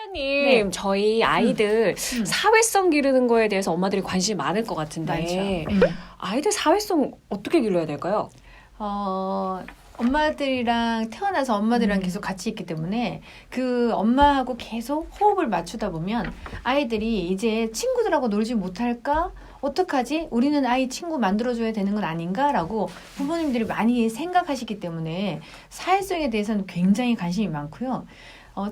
소장님, 저희 아이들 사회성 기르는 거에 대해서 엄마들이 관심이 많을 것 같은데 아이들 사회성 어떻게 길러야 될까요? 엄마들이랑 태어나서 엄마들이랑 계속 같이 있기 때문에 그 엄마하고 계속 호흡을 맞추다 보면 아이들이 이제 친구들하고 놀지 못할까? 어떡하지? 우리는 아이 친구 만들어줘야 되는 건 아닌가라고 부모님들이 많이 생각하시기 때문에 사회성에 대해서는 굉장히 관심이 많고요.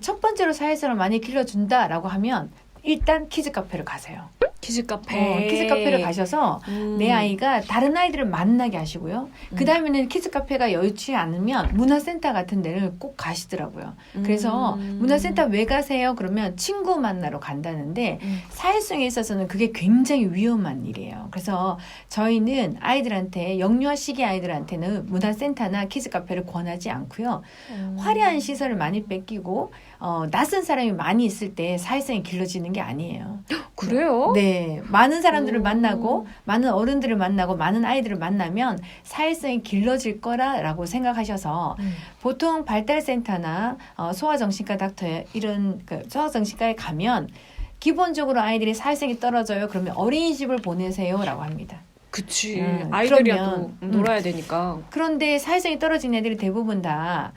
첫 번째로 사회성을 많이 길러준다라고 하면 일단 키즈 카페를 가세요. 키즈 카페. 키즈 카페를 가셔서 내 아이가 다른 아이들을 만나게 하시고요. 그 다음에는 키즈 카페가 여의치 않으면 문화센터 같은 데를 꼭 가시더라고요. 그래서 문화센터 왜 가세요? 그러면 친구 만나러 간다는데 사회성에 있어서는 그게 굉장히 위험한 일이에요. 그래서 저희는 아이들한테 영유아 시기 아이들한테는 문화센터나 키즈 카페를 권하지 않고요. 화려한 시설을 많이 뺏기고 낯선 사람이 많이 있을 때 사회성이 길러지는 게 아니에요. 그래요? 네. 많은 사람들을 만나고 많은 어른들을 만나고 많은 아이들을 만나면 사회성이 길러질 거라고 생각하셔서 보통 발달센터나 소아정신과 닥터 이런 소아정신과에 가면 기본적으로 아이들이 사회성이 떨어져요. 그러면 어린이집을 보내세요라고 합니다. 그치. 아이들이라도 그러면, 놀아야 되니까. 그런데 사회성이 떨어진 애들이 대부분 다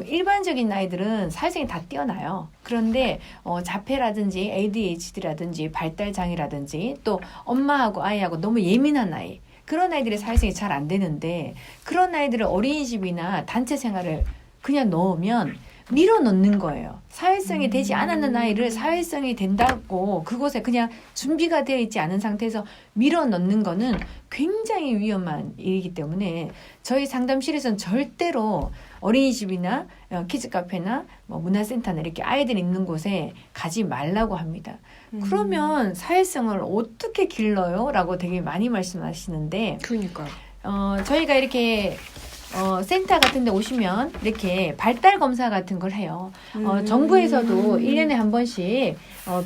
일반적인 아이들은 사회성이 다 뛰어나요. 그런데 자폐라든지 ADHD라든지 발달장애라든지 또 엄마하고 아이하고 너무 예민한 아이 그런 아이들의 사회성이 잘 안 되는데 그런 아이들을 어린이집이나 단체 생활을 그냥 넣으면 밀어넣는 거예요. 사회성이 되지 않았는 아이를 사회성이 된다고 그곳에 그냥 준비가 되어 있지 않은 상태에서 밀어넣는 거는 굉장히 위험한 일이기 때문에 저희 상담실에서는 절대로 어린이집이나 키즈 카페나 문화센터나 이렇게 아이들이 있는 곳에 가지 말라고 합니다. 그러면 사회성을 어떻게 길러요? 라고 되게 많이 말씀하시는데 그러니까요. 저희가 이렇게 센터 같은 데 오시면 이렇게 발달 검사 같은 걸 해요. 정부에서도 1년에 한 번씩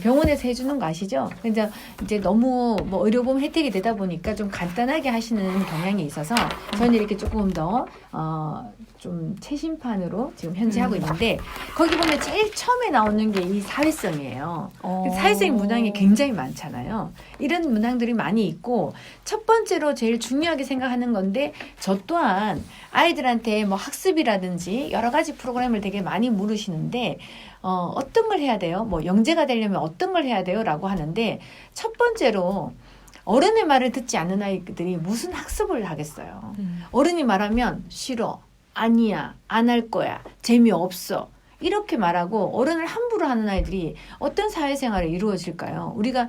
병원에서 해주는 거 아시죠? 근데 이제 너무 의료보험 혜택이 되다 보니까 좀 간단하게 하시는 경향이 있어서 저는 이렇게 조금 더 좀 최신판으로 지금 현재 하고 있는데 거기 보면 제일 처음에 나오는 게 이 사회성이에요. 사회적인 문항이 굉장히 많잖아요. 이런 문항들이 많이 있고 첫 번째로 제일 중요하게 생각하는 건데 저 또한 아이들한테 학습이라든지 여러 가지 프로그램을 되게 많이 물으시는데 어떤 걸 해야 돼요? 영재가 되려면 어떤 걸 해야 돼요? 라고 하는데 첫 번째로 어른의 말을 듣지 않는 아이들이 무슨 학습을 하겠어요. 어른이 말하면 싫어, 아니야, 안 할 거야, 재미없어 이렇게 말하고 어른을 함부로 하는 아이들이 어떤 사회생활이 이루어질까요? 우리가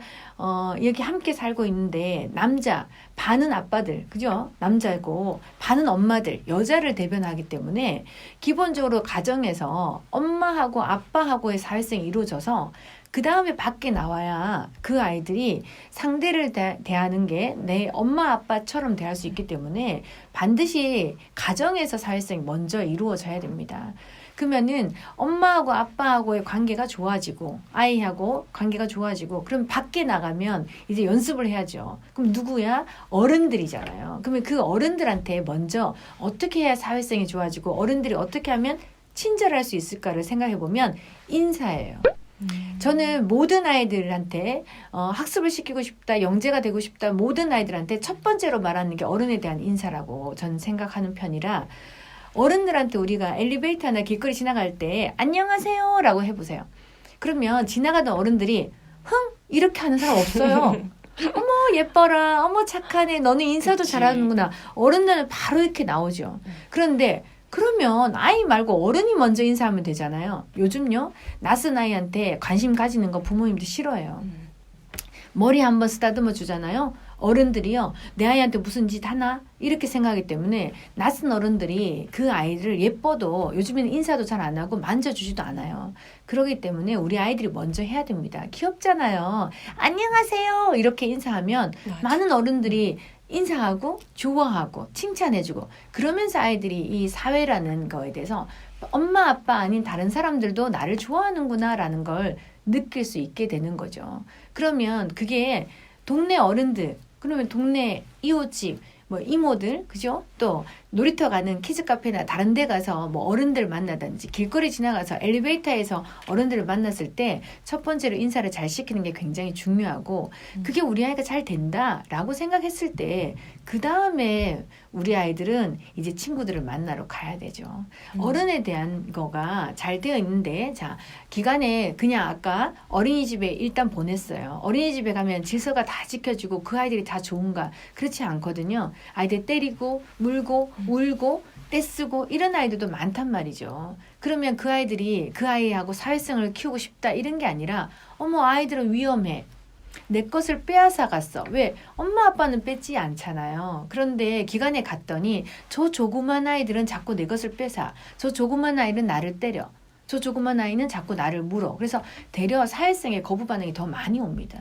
여기 함께 살고 있는데 남자 반은 아빠들 그죠? 남자고 반은 엄마들 여자를 대변하기 때문에 기본적으로 가정에서 엄마하고 아빠하고의 사회성이 이루어져서 그 다음에 밖에 나와야 그 아이들이 상대를 대하는 게 내 엄마 아빠처럼 대할 수 있기 때문에 반드시 가정에서 사회성이 먼저 이루어져야 됩니다. 그러면은 엄마하고 아빠하고의 관계가 좋아지고 아이하고 관계가 좋아지고 그럼 밖에 나가면 이제 연습을 해야죠. 그럼 누구야? 어른들이잖아요. 그러면 그 어른들한테 먼저 어떻게 해야 사회성이 좋아지고 어른들이 어떻게 하면 친절할 수 있을까를 생각해 보면 인사예요. 저는 모든 아이들한테 학습을 시키고 싶다, 영재가 되고 싶다 모든 아이들한테 첫 번째로 말하는 게 어른에 대한 인사라고 저는 생각하는 편이라 어른들한테 우리가 엘리베이터나 길거리 지나갈 때 안녕하세요 라고 해보세요. 그러면 지나가던 어른들이 이렇게 하는 사람 없어요. 어머 예뻐라, 어머 착하네, 너는 인사도 그치. 잘하는구나. 어른들은 바로 이렇게 나오죠. 그런데 그러면 아이 말고 어른이 먼저 인사하면 되잖아요. 요즘요 낯선 아이한테 관심 가지는 거 부모님들이 싫어해요. 머리 한번 쓰다듬어 주잖아요. 어른들이요 내 아이한테 무슨 짓 하나 이렇게 생각하기 때문에 낯선 어른들이 그 아이를 예뻐도 요즘에는 인사도 잘 안 하고 만져주지도 않아요. 그렇기 때문에 우리 아이들이 먼저 해야 됩니다. 귀엽잖아요. 안녕하세요 이렇게 인사하면 맞아. 많은 어른들이 인사하고 좋아하고 칭찬해주고 그러면서 아이들이 이 사회라는 거에 대해서 엄마 아빠 아닌 다른 사람들도 나를 좋아하는구나 라는 걸 느낄 수 있게 되는 거죠. 그러면 그게 동네 어른들 그러면 동네 이웃집 이모들 그죠? 또 놀이터 가는 키즈 카페나 다른 데 가서 뭐 어른들 만나든지 길거리 지나가서 엘리베이터에서 어른들을 만났을 때 첫 번째로 인사를 잘 시키는 게 굉장히 중요하고 그게 우리 아이가 잘 된다라고 생각했을 때 그 다음에 우리 아이들은 이제 친구들을 만나러 가야 되죠. 어른에 대한 거가 잘 되어 있는데 자 기간에 그냥 아까 어린이집에 일단 보냈어요. 어린이집에 가면 질서가 다 지켜지고 그 아이들이 다 좋은가? 그렇지 않거든요. 아이들 때리고 물고 울고 떼쓰고 이런 아이들도 많단 말이죠. 그러면 그 아이들이 그 아이하고 사회성을 키우고 싶다 이런 게 아니라 어머 아이들은 위험해. 내 것을 빼앗아 갔어. 왜? 엄마 아빠는 뺏지 않잖아요. 그런데 기관에 갔더니 저 조그만 아이들은 자꾸 내 것을 뺏어. 저 조그만 아이는 나를 때려. 저 조그만 아이는 자꾸 나를 물어. 그래서 되려 사회성의 거부 반응이 더 많이 옵니다.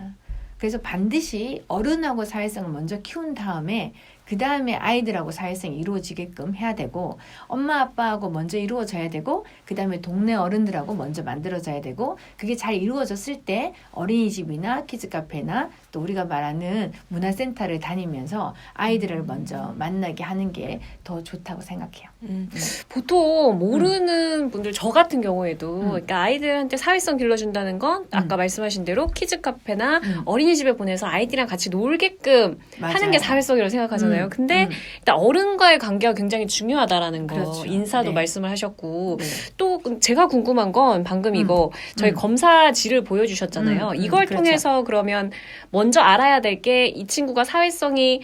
그래서 반드시 어른하고 사회성을 먼저 키운 다음에 그 다음에 아이들하고 사회성이 이루어지게끔 해야 되고 엄마 아빠하고 먼저 이루어져야 되고 그 다음에 동네 어른들하고 먼저 만들어져야 되고 그게 잘 이루어졌을 때 어린이집이나 키즈카페나 또 우리가 말하는 문화센터를 다니면서 아이들을 먼저 만나게 하는 게 더 좋다고 생각해요. 보통 모르는 분들 저 같은 경우에도 그러니까 아이들한테 사회성 길러준다는 건 아까 말씀하신 대로 키즈카페나 어린이집에 보내서 아이들이랑 같이 놀게끔 맞아요. 하는 게 사회성이라고 생각하잖아요. 근데 일단 어른과의 관계가 굉장히 중요하다라는 거 그렇죠. 인사도 네. 말씀을 하셨고 네. 또 제가 궁금한 건 방금 이거 저희 검사지를 보여주셨잖아요. 이걸 그렇죠. 통해서 그러면 먼저 알아야 될 게 이 친구가 사회성이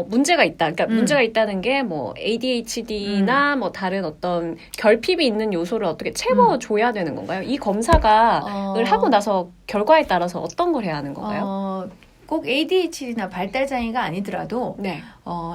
문제가 있다. 그러니까 문제가 있다는 게 뭐 ADHD나 뭐 다른 어떤 결핍이 있는 요소를 어떻게 채워줘야 되는 건가요? 이 검사가 을 하고 나서 결과에 따라서 어떤 걸 해야 하는 건가요? 꼭 ADHD나 발달 장애가 아니더라도 네.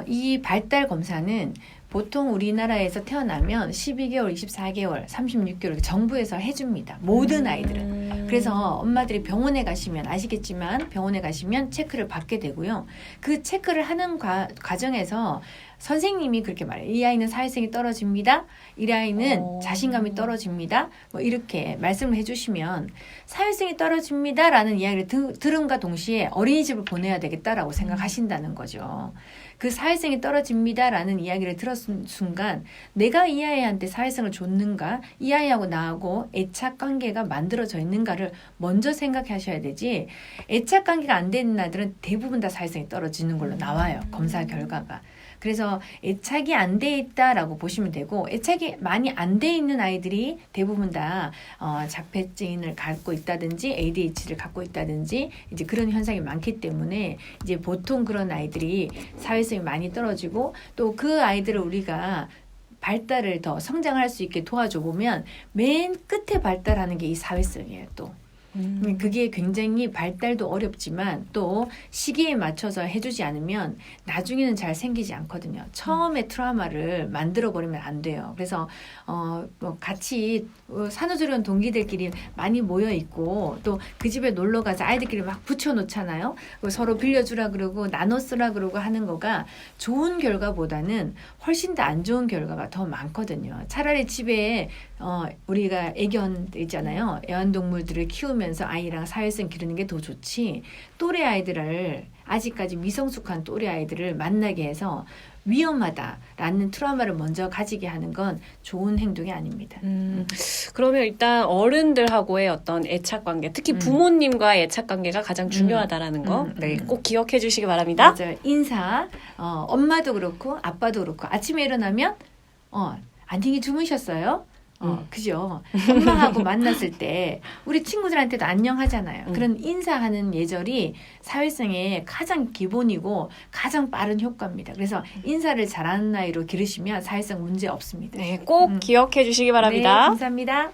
이 발달 검사는 보통 우리나라에서 태어나면 12개월, 24개월, 36개월 정부에서 해줍니다. 모든 아이들은. 그래서 엄마들이 병원에 가시면 아시겠지만 병원에 가시면 체크를 받게 되고요. 그 체크를 하는 과정에서 선생님이 그렇게 말해요. 이 아이는 사회성이 떨어집니다. 이 아이는 자신감이 떨어집니다. 뭐 이렇게 말씀을 해주시면 사회성이 떨어집니다라는 이야기를 들음과 동시에 어린이집을 보내야 되겠다라고 생각하신다는 거죠. 그 사회성이 떨어집니다라는 이야기를 들었은 순간 내가 이 아이한테 사회성을 줬는가, 이 아이하고 나하고 애착 관계가 만들어져 있는가를 먼저 생각하셔야 되지. 애착 관계가 안 되는 아이들은 대부분 다 사회성이 떨어지는 걸로 나와요. 검사 결과가. 그래서 애착이 안 돼 있다라고 보시면 되고 애착이 많이 안 돼 있는 아이들이 대부분 다 자폐증을 갖고 있다든지 ADHD를 갖고 있다든지 이제 그런 현상이 많기 때문에 이제 보통 그런 아이들이 사회성이 많이 떨어지고 또 그 아이들을 우리가 발달을 더 성장할 수 있게 도와줘 보면 맨 끝에 발달하는 게 이 사회성이에요. 또. 그게 굉장히 발달도 어렵지만 또 시기에 맞춰서 해주지 않으면 나중에는 잘 생기지 않거든요. 처음에 트라우마를 만들어버리면 안 돼요. 그래서 뭐 같이 산후조리원 동기들끼리 많이 모여 있고 또 그 집에 놀러 가서 아이들끼리 막 붙여놓잖아요. 서로 빌려주라 그러고 나눠 쓰라 그러고 하는 거가 좋은 결과보다는 훨씬 더 안 좋은 결과가 더 많거든요. 차라리 집에 우리가 애견 있잖아요. 애완동물들을 키우면서 아이랑 사회성 기르는 게 더 좋지. 또래 아이들을 아직까지 미성숙한 또래 아이들을 만나게 해서 위험하다라는 트라우마를 먼저 가지게 하는 건 좋은 행동이 아닙니다. 그러면 일단 어른들하고의 어떤 애착 관계, 특히 부모님과의 애착 관계가 가장 중요하다라는 거, 네, 꼭 기억해 주시기 바랍니다. 맞아요. 인사, 엄마도 그렇고 아빠도 그렇고 아침에 일어나면 안녕히 주무셨어요? 그죠. 엄마하고 만났을 때 우리 친구들한테도 안녕하잖아요. 그런 인사하는 예절이 사회성의 가장 기본이고 가장 빠른 효과입니다. 그래서 인사를 잘하는 아이로 기르시면 사회성 문제 없습니다. 네, 꼭 기억해 주시기 바랍니다. 네, 감사합니다.